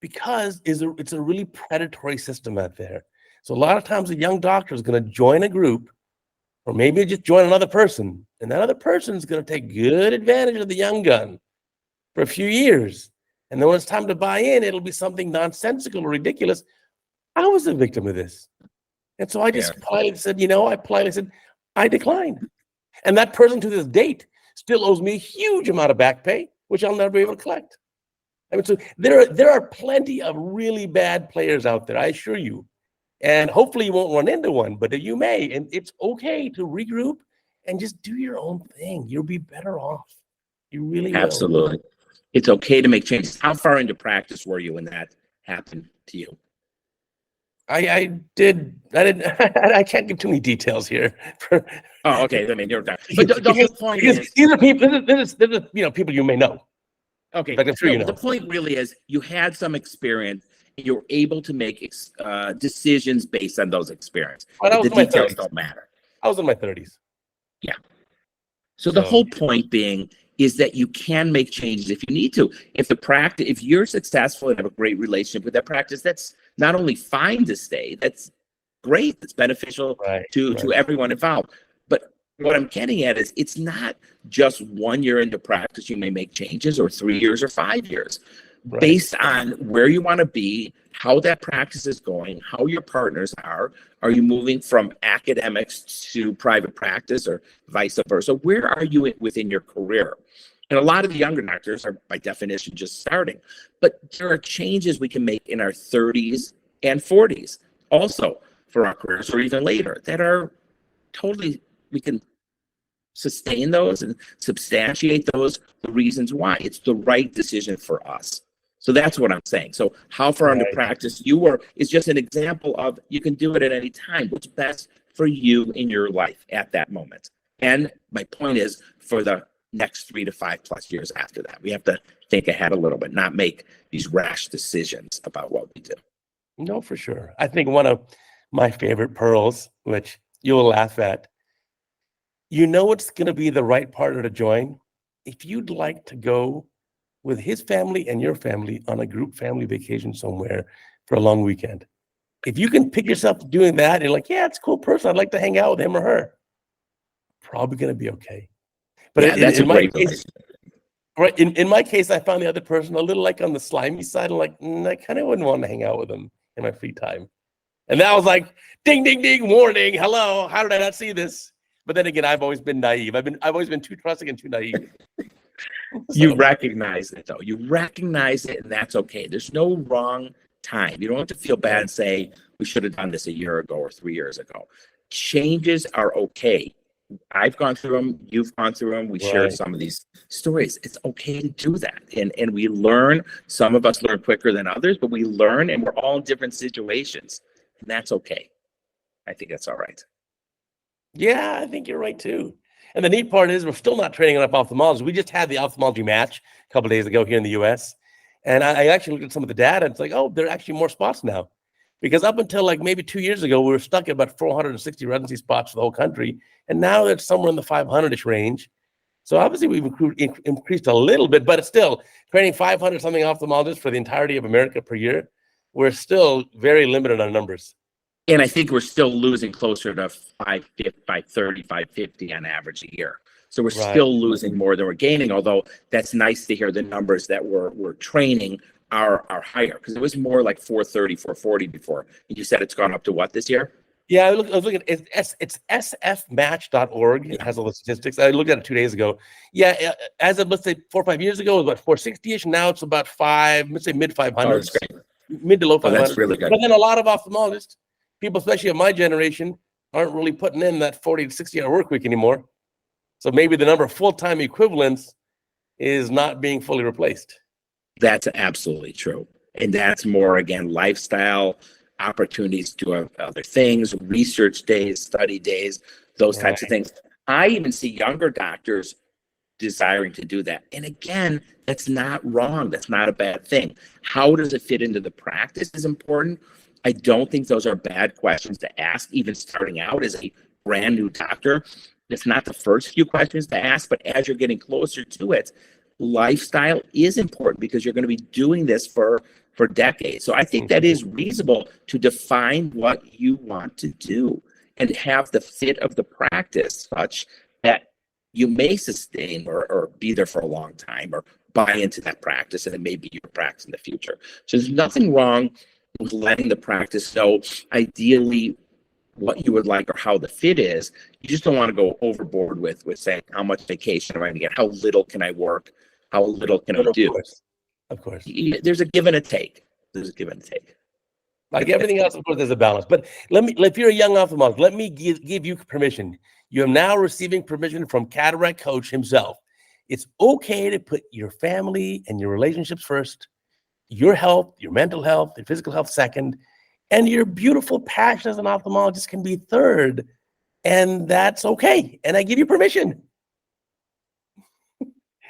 Because it's a really predatory system out there. So a lot of times a young doctor is going to join a group, or maybe just join another person, and that other person is going to take good advantage of the young gun for a few years. And then when it's time to buy in, it'll be something nonsensical or ridiculous. I was a victim of this. And so I just politely said, I decline. And that person to this date still owes me a huge amount of back pay, which I'll never be able to collect. I mean, so there are plenty of really bad players out there, I assure you. And hopefully you won't run into one, but you may. And it's okay to regroup and just do your own thing. You'll be better off. You really will. Absolutely. It's okay to make changes. How far into practice were you when that happened to you? I can't give too many details here. Oh, okay. I mean, you're done. But the whole point is these are people. This is people you may know. Okay. Like I'm sure you know. The point really is you had some experience and you're able to make decisions based on those experiences. The details don't matter. I was in my 30s. Yeah. So the whole point being is that you can make changes if you need to. If you're successful and have a great relationship with that practice, that's not only fine to stay, that's great. It's beneficial to everyone involved. But what I'm getting at is it's not just 1 year into practice you may make changes, or 3 years or 5 years. Based on where you want to be, how that practice is going, how your partners are. Are you moving from academics to private practice or vice versa? Where are you within your career? And a lot of the younger doctors are, by definition, just starting. But there are changes we can make in our 30s and 40s also for our careers, or even later, that are totally, we can sustain those and substantiate those, the reasons why. It's the right decision for us. So that's what I'm saying. So how far into practice you were is just an example of you can do it at any time. What's best for you in your life at that moment. And my point is for the next 3 to 5 plus years after that. We have to think ahead a little bit, not make these rash decisions about what we do. No, for sure. I think one of my favorite pearls, which you'll laugh at, it's going to be the right partner to join if you'd like to go with his family and your family on a group family vacation somewhere for a long weekend. If you can pick yourself doing that, you're like, yeah, it's a cool person. I'd like to hang out with him or her. probably going to be okay. But Yeah, that's a in my great case, right, in my case, I found the other person a little like on the slimy side. I'm like, I kind of wouldn't want to hang out with them in my free time. And that was like, ding, ding, ding, warning, hello. How did I not see this? But then again, I've always been naive. I've always been too trusting and too naive. You recognize it, though. You recognize it, and that's okay. There's no wrong time. You don't have to feel bad and say, we should have done this a year ago or 3 years ago. Changes are okay. I've gone through them. You've gone through them. We shared some of these stories. It's okay to do that. And we learn. Some of us learn quicker than others, but we learn, and we're all in different situations. And that's okay. I think that's all right. Yeah, I think you're right, too. And the neat part is we're still not training enough ophthalmologists. We just had the ophthalmology match a couple of days ago here in the U.S. And I actually looked at some of the data. And it's like, oh, there are actually more spots now. Because up until like maybe 2 years ago, we were stuck at about 460 residency spots for the whole country. And now it's somewhere in the 500-ish range. So obviously we've increased a little bit, but it's still training 500-something ophthalmologists for the entirety of America per year. We're still very limited on numbers. And I think we're still losing closer to 530, 550 on average a year. So we're still losing more than we're gaining, although that's nice to hear the numbers that we're training are higher, because it was more like 430, 440 before. And you said it's gone up to what this year? Yeah, I was looking at it's sfmatch.org. It has all the statistics. I looked at it 2 days ago. Yeah, as of, let's say, 4 or 5 years ago, it was about 460-ish. Now it's about let's say mid 500s, mid to low 500s. That's really good. But then a lot of ophthalmologists, people, especially of my generation, aren't really putting in that 40 to 60-hour work week anymore. So maybe the number of full-time equivalents is not being fully replaced. That's absolutely true. And that's more, again, lifestyle, opportunities to do other things, research days, study days, those types of things. I even see younger doctors desiring to do that. And again, that's not wrong. That's not a bad thing. How does it fit into the practice is important. I don't think those are bad questions to ask, even starting out as a brand new doctor. It's not the first few questions to ask, but as you're getting closer to it, lifestyle is important because you're going to be doing this for decades. So I think that is reasonable to define what you want to do and have the fit of the practice such that you may sustain or be there for a long time or buy into that practice, and it may be your practice in the future. So there's nothing wrong with letting the practice know ideally what you would like or how the fit is. You just don't want to go overboard with saying how much vacation am I going to get, how little can I work, how little can I do. Of course. There's a give and a take. Like everything else, of course, there's a balance. But if you're a young ophthalmologist, let me give you permission. You are now receiving permission from CataractCoach himself. It's okay to put your family and your relationships first, your health, your mental health, your physical health second, and your beautiful passion as an ophthalmologist can be third. And that's okay. And I give you permission.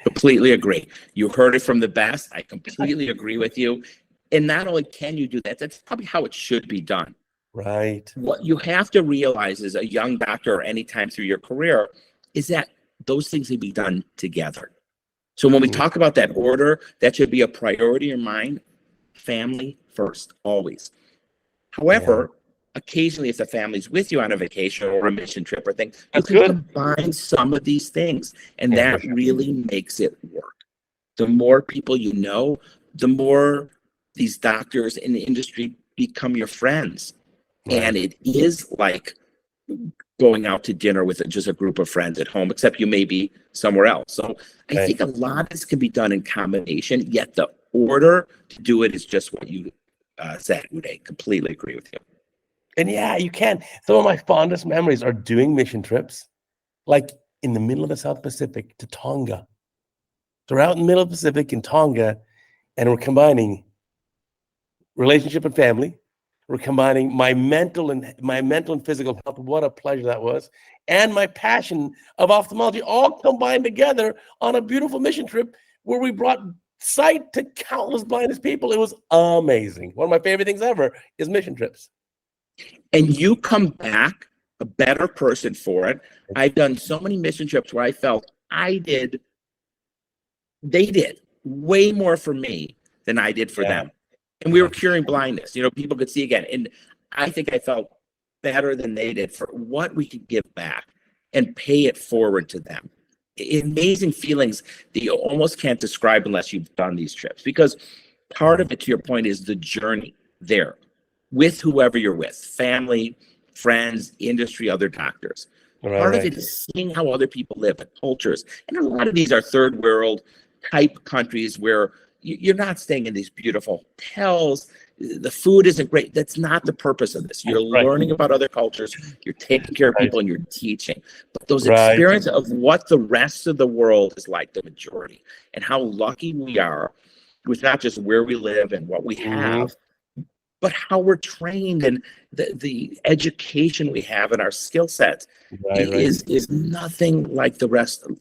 Completely agree. You heard it from the best. I completely agree with you. And not only can you do that, that's probably how it should be done. Right. What you have to realize as a young doctor or any time through your career is that those things need to be done together. So when we talk about that order, that should be a priority in your mind. Family first, always. However, occasionally if the family's with you on a vacation or a mission trip or thing, you can combine some of these things, and that really makes it work. The more people you know, the more these doctors in the industry become your friends. And it is like going out to dinner with just a group of friends at home, except you may be somewhere else. So I think a lot of this can be done in combination, yet the order to do it is just what you said, Uday. Completely agree with you. And yeah, you can. Some of my fondest memories are doing mission trips, like in the middle of the South Pacific to Tonga. So we're out in the middle of the Pacific in Tonga, and we're combining relationship and family. We're combining my mental and physical health. What a pleasure that was. And my passion of ophthalmology all combined together on a beautiful mission trip where we brought sight to countless blindest people. It was amazing. One of my favorite things ever is mission trips. And you come back a better person for it. I've done so many mission trips where I felt they did way more for me than I did for them. And we were curing blindness. People could see again. And I think I felt better than they did for what we could give back. and pay it forward to them. Amazing feelings that you almost can't describe unless you've done these trips, because part of it, to your point, is the journey there with whoever you're with, family, friends, industry, other doctors. Part of it is seeing how other people live, the cultures. And a lot of these are third world type countries where you're not staying in these beautiful hotels. The food isn't great. That's not the purpose of this. You're learning about other cultures. You're taking care of people, and you're teaching. But those experiences of what the rest of the world is like, the majority, and how lucky we are with not just where we live and what we have, but how we're trained, and the education we have and our skill sets is nothing like the rest of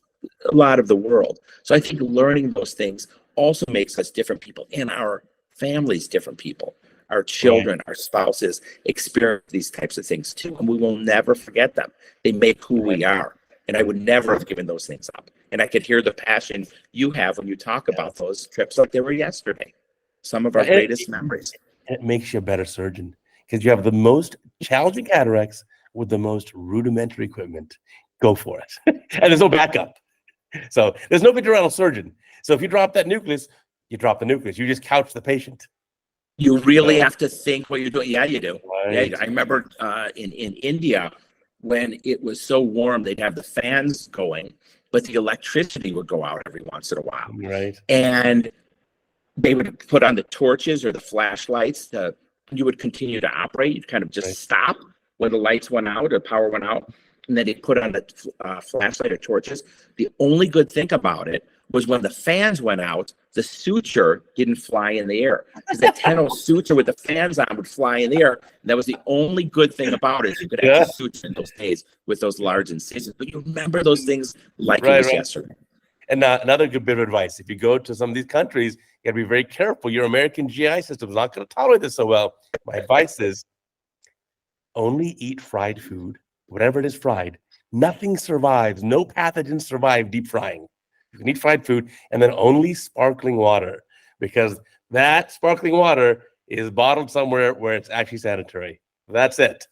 a lot of the world. So I think learning those things also makes us different people, and our families different people. Our children, our spouses experience these types of things too, and we will never forget them. They make who we are, and I would never have given those things up. And I could hear the passion you have when you talk about those trips like they were yesterday. Some of our greatest memories. It makes you a better surgeon because you have the most challenging cataracts with the most rudimentary equipment. Go for it. And there's no backup. So there's no vitreoretinal surgeon. So if you drop that nucleus, you drop the nucleus. You just couch the patient. You really have to think what you're doing. Yeah, you do. Yeah, I remember in India, when it was so warm, they'd have the fans going, but the electricity would go out every once in a while. And they would put on the torches or the flashlights. You would continue to operate. You'd kind of just stop when the lights went out or power went out. And then they'd put on the flashlight or torches. The only good thing about it was when the fans went out, the suture didn't fly in the air. Because the tenon suture with the fans on would fly in the air. And that was the only good thing about it. You could actually suture in those days with those large incisions. But you remember those things like it was yesterday. And another good bit of advice, if you go to some of these countries, you got to be very careful. Your American GI system is not going to tolerate this so well. My advice is only eat fried food, whatever it is fried. Nothing survives. No pathogens survive deep frying. You can eat fried food, and then only sparkling water, because that sparkling water is bottled somewhere where it's actually sanitary. That's it.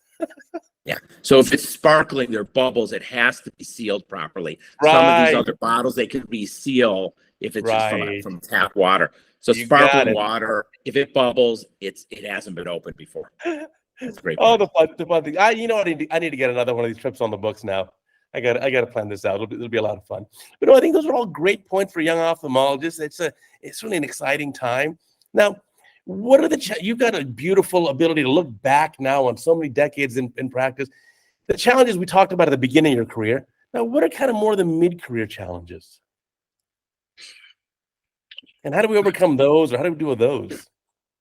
Yeah. So if it's sparkling, there are bubbles, it has to be sealed properly. Some of these other bottles, they can reseal if it's just from tap water. So sparkling water, if it bubbles, it hasn't been opened before. That's great. Oh, the fun thing. I need to get another one of these trips on the books now. I got to plan this out. It'll be a lot of fun. But no, I think those are all great points for young ophthalmologists. It's really an exciting time. Now, what are you've got a beautiful ability to look back now on so many decades in practice. The challenges we talked about at the beginning of your career. Now, what are kind of more the mid-career challenges? And how do we overcome those, or how do we deal with those?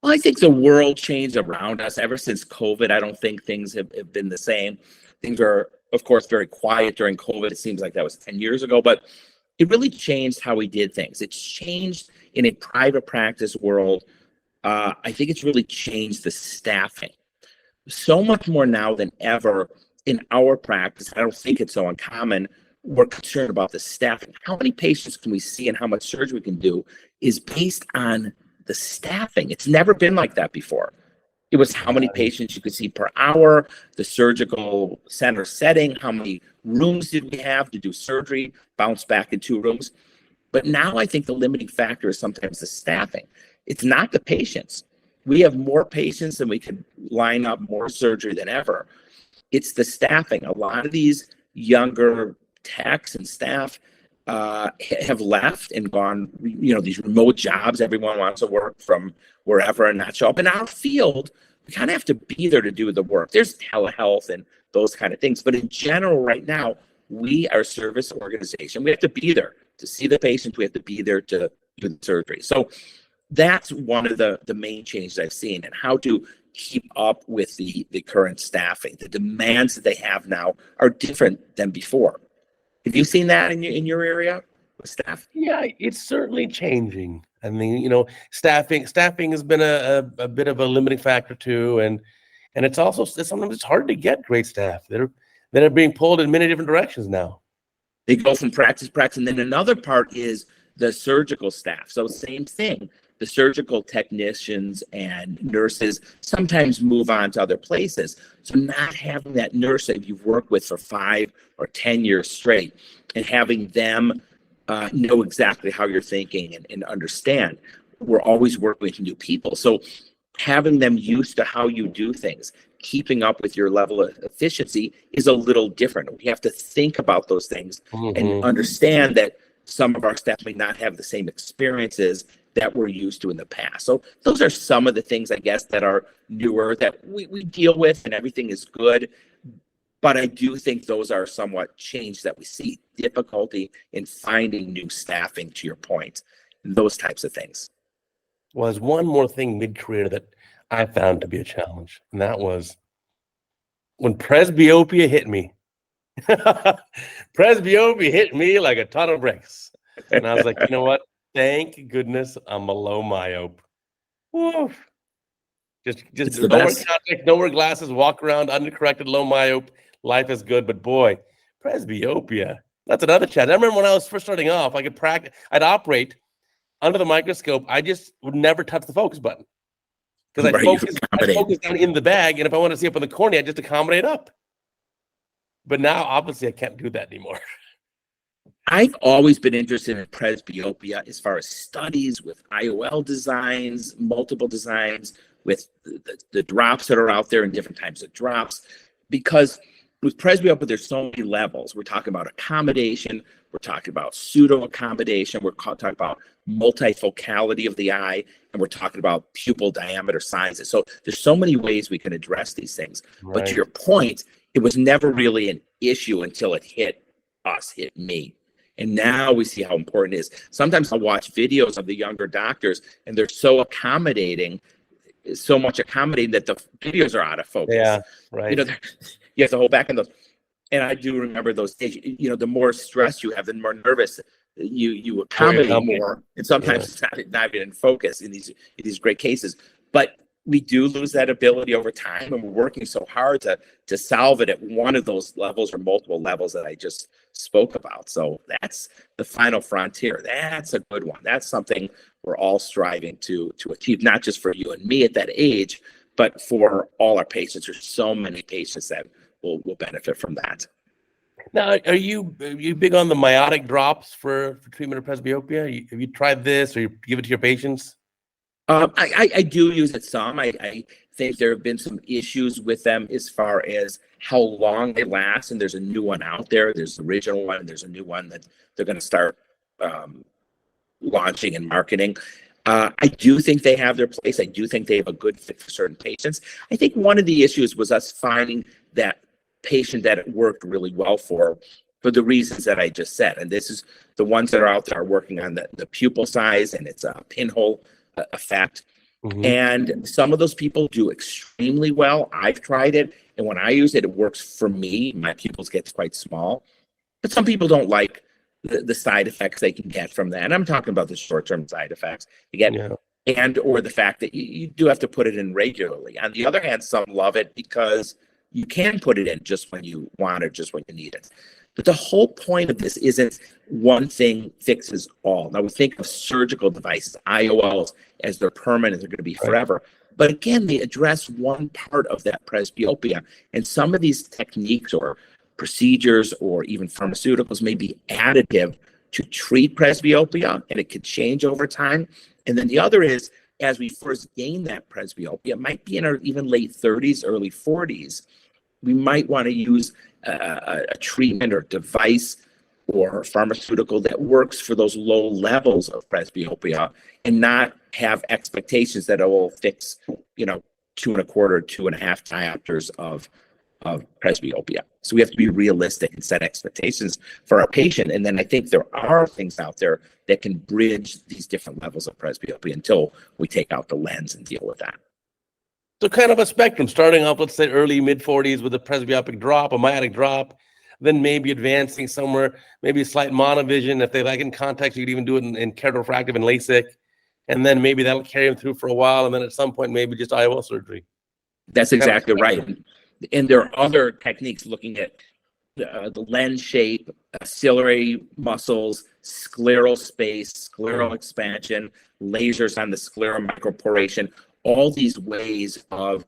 Well, I think the world changed around us ever since COVID. I don't think things have been the same. Things are, of course, very quiet during COVID. It seems like that was 10 years ago, but it really changed how we did things. It's changed in a private practice world. I think it's really changed the staffing. So much more now than ever in our practice. I don't think it's so uncommon. We're concerned about the staffing. How many patients can we see and how much surgery we can do is based on the staffing. It's never been like that before. It was how many patients you could see per hour, the surgical center setting, how many rooms did we have to do surgery, bounce back in 2 rooms. But now I think the limiting factor is sometimes the staffing. It's not the patients. We have more patients than we could line up, more surgery than ever. It's the staffing. A lot of these younger techs and staff have left and gone, these remote jobs. Everyone wants to work from wherever and not show up. In our field, we kind of have to be there to do the work. There's telehealth and those kind of things. But in general, right now, we are a service organization. We have to be there to see the patient. We have to be there to do the surgery. So that's one of the main changes I've seen, and how to keep up with the current staffing. The demands that they have now are different than before. Have you seen that in your area with staff? Yeah, it's certainly changing. I mean, staffing has been a bit of a limiting factor too, and it's also sometimes it's hard to get great staff that are being pulled in many different directions now. They go from practice, and then another part is the surgical staff. So same thing. the surgical technicians and nurses sometimes move on to other places. So not having that nurse that you've worked with for 5 or 10 years straight and having them know exactly how you're thinking and understand. We're always working with new people. So having them used to how you do things, keeping up with your level of efficiency is a little different. We have to think about those things and understand that some of our staff may not have the same experiences that we're used to in the past. So those are some of the things, I guess, that are newer that we deal with, and everything is good. But I do think those are somewhat changed that we see difficulty in finding new staffing, to your point, those types of things. Well, there's one more thing mid-career that I found to be a challenge, and that was when presbyopia hit me. Presbyopia hit me like a ton of bricks. And I was like, you know what? Thank goodness I'm a low myope. Woo. Just no more contact, no more glasses, walk around undercorrected, low myope. Life is good. But boy, presbyopia, that's another challenge. I remember when I was first starting off, I could practice, I'd operate under the microscope. I just would never touch the focus button because I'd focus down in the bag. And if I want to see up in the cornea, I'd just accommodate up. But now, obviously, I can't do that anymore. I've always been interested in presbyopia as far as studies with IOL designs, multiple designs, with the drops that are out there and different types of drops. Because with presbyopia, there's so many levels. We're talking about accommodation. We're talking about pseudo-accommodation. We're talking about multifocality of the eye. And we're talking about pupil diameter sizes. So there's so many ways we can address these things. Right. But to your point, it was never really an issue until it hit me. And now we see how important it is. Sometimes I'll watch videos of the younger doctors, and they're so accommodating, so much accommodating that the videos are out of focus. Yeah, right. You have to hold back on those. And I do remember those days. The more stress you have, the more nervous you accommodate more. And sometimes it's not even in focus in these great cases. But we do lose that ability over time, and we're working so hard to solve it at one of those levels or multiple levels that I just spoke about. So that's the final frontier. That's a good one. That's something we're all striving to achieve, not just for you and me at that age, but for all our patients. There's so many patients that will benefit from that. Now, are you big on the miotic drops for treatment of presbyopia? Have you tried this, or you give it to your patients? I do use it some. I think there have been some issues with them as far as how long they last, and there's a new one out there. There's the original one, and there's a new one that they're going to start launching and marketing. I do think they have their place. I do think they have a good fit for certain patients. I think one of the issues was us finding that patient that it worked really well for the reasons that I just said. And this is the ones that are out there are working on the pupil size, and it's a pinhole effect. Mm-hmm. And some of those people do extremely well. I've tried it, and when I use it, it works for me. My pupils get quite small, but some people don't like the side effects they can get from that. And I'm talking about the short-term side effects you get, and or the fact that you do have to put it in regularly. On the other hand, some love it because you can put it in just when you want it, just when you need it. But the whole point of this isn't one thing fixes all. Now we think of surgical devices, IOLs, as they're permanent, they're going to be forever. But again, they address one part of that presbyopia. And some of these techniques or procedures or even pharmaceuticals may be additive to treat presbyopia, and it could change over time. And then the other is, as we first gain that presbyopia, it might be in our even late 30s, early 40s, we might want to use a treatment or device or pharmaceutical that works for those low levels of presbyopia and not have expectations that it will fix, 2.25, 2.5 diopters of presbyopia. So we have to be realistic and set expectations for our patient. And then I think there are things out there that can bridge these different levels of presbyopia until we take out the lens and deal with that. So kind of a spectrum, starting off, let's say early mid-40s with a presbyopic drop, a myotic drop, then maybe advancing somewhere, maybe a slight monovision. If they like in context, you could even do it in keratofractive and LASIK. And then maybe that'll carry them through for a while. And then at some point, maybe just IOL surgery. That's exactly right. And there are other techniques looking at the lens shape, ciliary muscles, scleral space, scleral expansion, lasers on the scleral microporation, all these ways of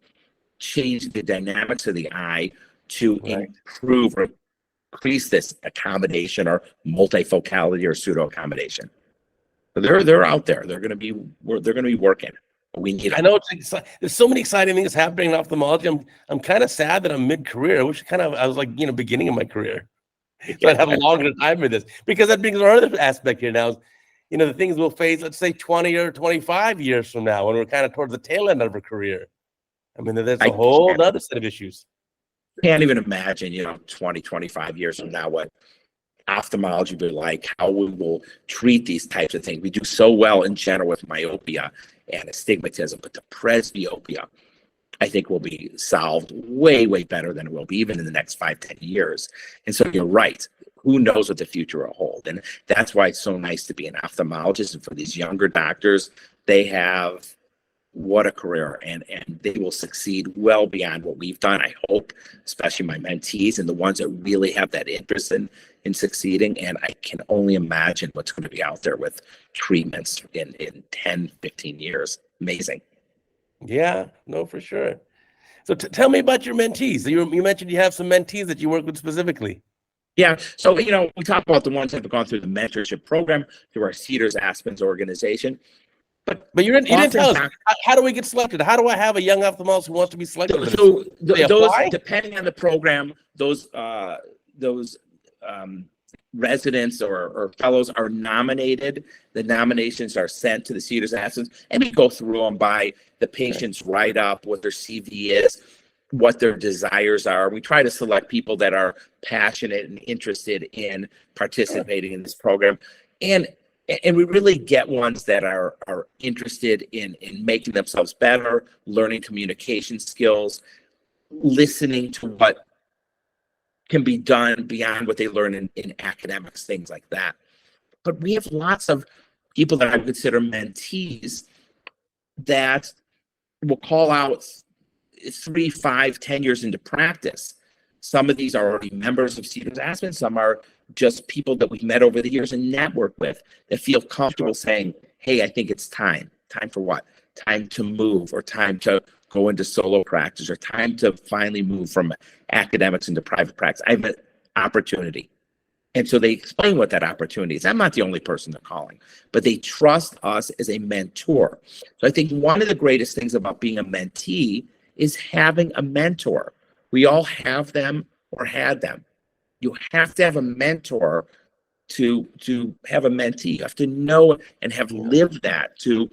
changing the dynamics of the eye to improve or increase this accommodation or multifocality or pseudo accommodation. They're out there. They're going to be working. We need them. I know there's so many exciting things happening in ophthalmology. I'm kind of sad that I'm mid-career. I wish I was like, beginning of my career. So I'd have a longer time with this, because that brings our other aspect here now is, the things we'll face, let's say 20 or 25 years from now, when we're kind of towards the tail end of our career. I mean, there's a whole other set of issues. Can't even imagine, 20, 25 years from now, what ophthalmology will be like, how we will treat these types of things. We do so well in general with myopia and astigmatism, but the presbyopia, I think, will be solved way, way better than it will be even in the next 5-10 years. And so you're right. Who knows what the future will hold? And that's why it's so nice to be an ophthalmologist. And for these younger doctors, they have what a career, and they will succeed well beyond what we've done, I hope, especially my mentees and the ones that really have that interest in succeeding. And I can only imagine what's going to be out there with treatments in 10, 15 years. Amazing. Yeah, no, for sure. So tell me about your mentees. You mentioned you have some mentees that you work with specifically. Yeah. So, we talk about the ones that have gone through the mentorship program through our Cedars Aspens organization. But you didn't tell us, how do we get selected? How do I have a young ophthalmologist who wants to be selected? So those, depending on the program, those residents or fellows are nominated. The nominations are sent to the Cedars Aspens, and we go through them by the patient's write-up, what their CV is, what their desires are. We try to select people that are passionate and interested in participating in this program. And we really get ones that are interested in making themselves better, learning communication skills, listening to what can be done beyond what they learn in academics, things like that. But we have lots of people that I consider mentees that will call out 3, 5, 10 years into practice. Some of these are already members of Cedars Aspens. Some are just people that we've met over the years and network with that feel comfortable saying, hey, I think it's time. Time for what? Time to move, or time to go into solo practice, or time to finally move from academics into private practice. I have an opportunity. And so they explain what that opportunity is. I'm not the only person they're calling, but they trust us as a mentor. So I think one of the greatest things about being a mentee is having a mentor. We all have them or had them. You have to have a mentor to have a mentee. You have to know and have lived that to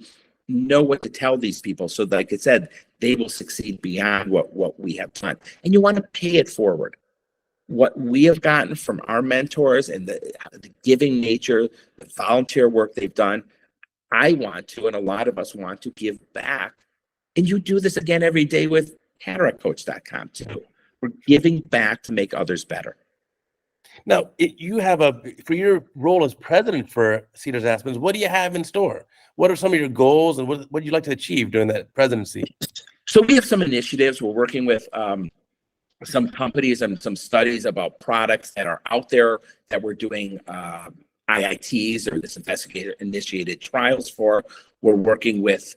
know what to tell these people. So like I said, they will succeed beyond what we have done. And you want to pay it forward. What we have gotten from our mentors and the giving nature, the volunteer work they've done, I want to, and a lot of us want to give back. And you do this again every day with CataractCoach.com too. We're giving back to make others better. Now, you have for your role as president for Cedars Aspens, what do you have in store? What are some of your goals, and what would you like to achieve during that presidency? So we have some initiatives. We're working with some companies and some studies about products that are out there that we're doing IITs, or this investigator-initiated trials for. We're working with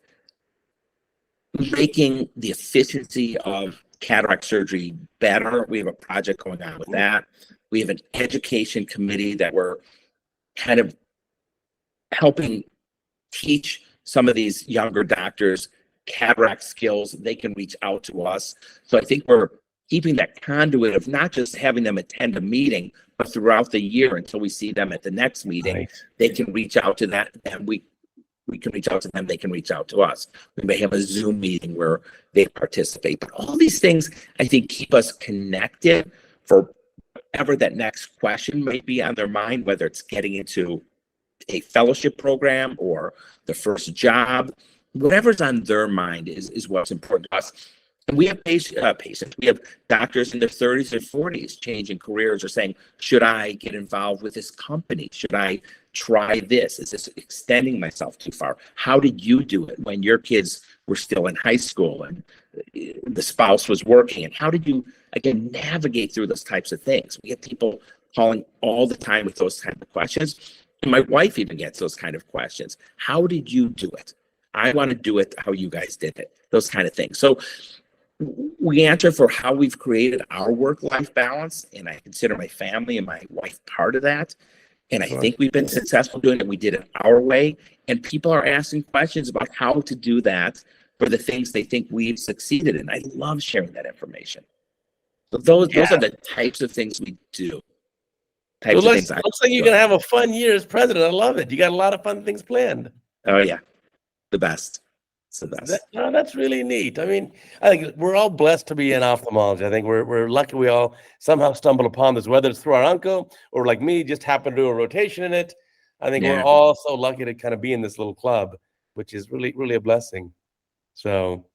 making the efficiency of cataract surgery better. We have a project going on with that. We have an education committee that we're kind of helping teach some of these younger doctors cataract skills. They can reach out to us. So I think we're keeping that conduit of not just having them attend a meeting, but throughout the year until we see them at the next meeting. Right. They can reach out to that, and we can reach out to them. They can reach out to us. We may have a Zoom meeting where they participate. But all these things, I think, keep us connected for whatever that next question might be on their mind, whether it's getting into a fellowship program or the first job. Whatever's on their mind is what's important to us. And we have patients. We have doctors in their 30s and 40s changing careers, or saying, should I get involved with this company? Should I try this? Is this extending myself too far? How did you do it when your kids were still in high school and the spouse was working. And how did you, again, navigate through those types of things? We get people calling all the time with those kind of questions. And my wife even gets those kind of questions. How did you do it? I want to do it how you guys did it. Those kind of things. So we answer for how we've created our work-life balance, and I consider my family and my wife part of that. And I think we've been successful doing it. We did it our way, and people are asking questions about how to do that for the things they think we've succeeded in. I love sharing that information. So those are the types of things we do. Looks like you're going to have a fun year as president. I love it. You got a lot of fun things planned. Oh, yeah. The best. It's the best. That's really neat. I mean, I think we're all blessed to be in ophthalmology. I think we're lucky we all somehow stumble upon this, whether it's through our uncle or like me, just happen to do a rotation in it. I think we're all so lucky to kind of be in this little club, which is really, really a blessing. So.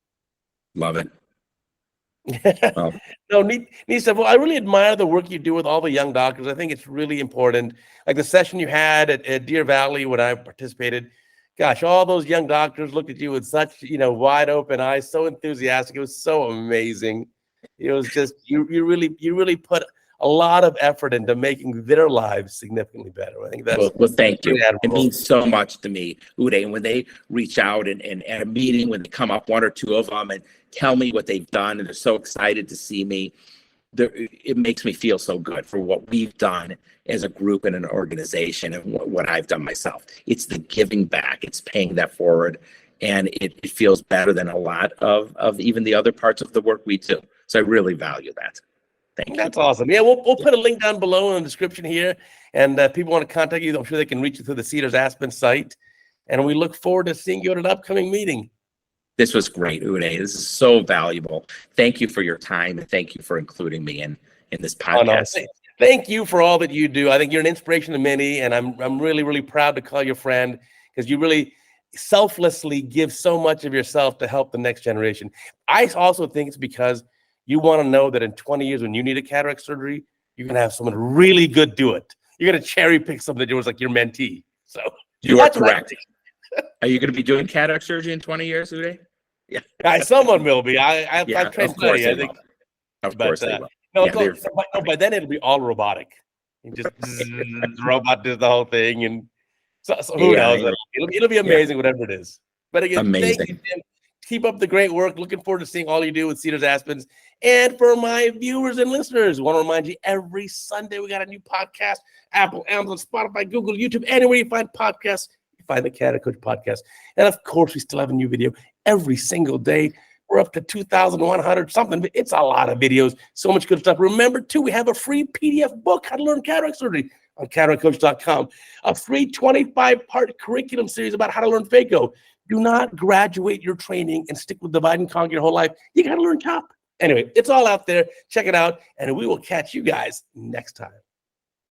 Love it. Well. No, neat stuff. Well, I really admire the work you do with all the young doctors. I think it's really important. Like the session you had at Deer Valley when I participated, gosh, all those young doctors looked at you with such, wide open eyes, so enthusiastic. It was so amazing. It was just, you really put a lot of effort into making their lives significantly better. I think that's well thank you. It means so much to me, Uday. And when they reach out and at a meeting, when they come up, one or two of them, and tell me what they've done, and they're so excited to see me, it makes me feel so good for what we've done as a group and an organization and what I've done myself. It's the giving back. It's paying that forward. And it feels better than a lot of even the other parts of the work we do. So I really value that. Thank you. That's awesome. Yeah, we'll put a link down below in the description here. And people want to contact you, I'm sure they can reach you through the Cedars Aspen site. And we look forward to seeing you at an upcoming meeting. This was great, Uday. This is so valuable. Thank you for your time, and thank you for including me in this podcast. Thank you for all that you do. I think you're an inspiration to many, and I'm really, really proud to call you a friend because you really selflessly give so much of yourself to help the next generation. I also think it's because you want to know that in 20 years when you need a cataract surgery, you're going to have someone really good do it. You're going to cherry pick something that was like your mentee. So you are correct. Are you going to be doing cataract surgery in 20 years, Uday? Yeah. Someone will be. I trained study, I think. Of course they will. No, by then it'll be all robotic. Just robot does the whole thing, and so who knows? It'll be amazing, whatever it is. But again, thank you, Tim. Keep up the great work. Looking forward to seeing all you do with Cedars Aspens. And for my viewers and listeners, I want to remind you every Sunday we got a new podcast. Apple, Amazon, Spotify, Google, YouTube, anywhere you find podcasts, you find the CataractCoach podcast. And of course, we still have a new video every single day. We're up to 2,100 something. But it's a lot of videos. So much good stuff. Remember, too, we have a free PDF book, How to Learn Cataract Surgery, on CataractCoach.com. A free 25-part curriculum series about how to learn phaco. Do not graduate your training and stick with divide and conquer your whole life. You got to learn top. Anyway, it's all out there. Check it out, and we will catch you guys next time.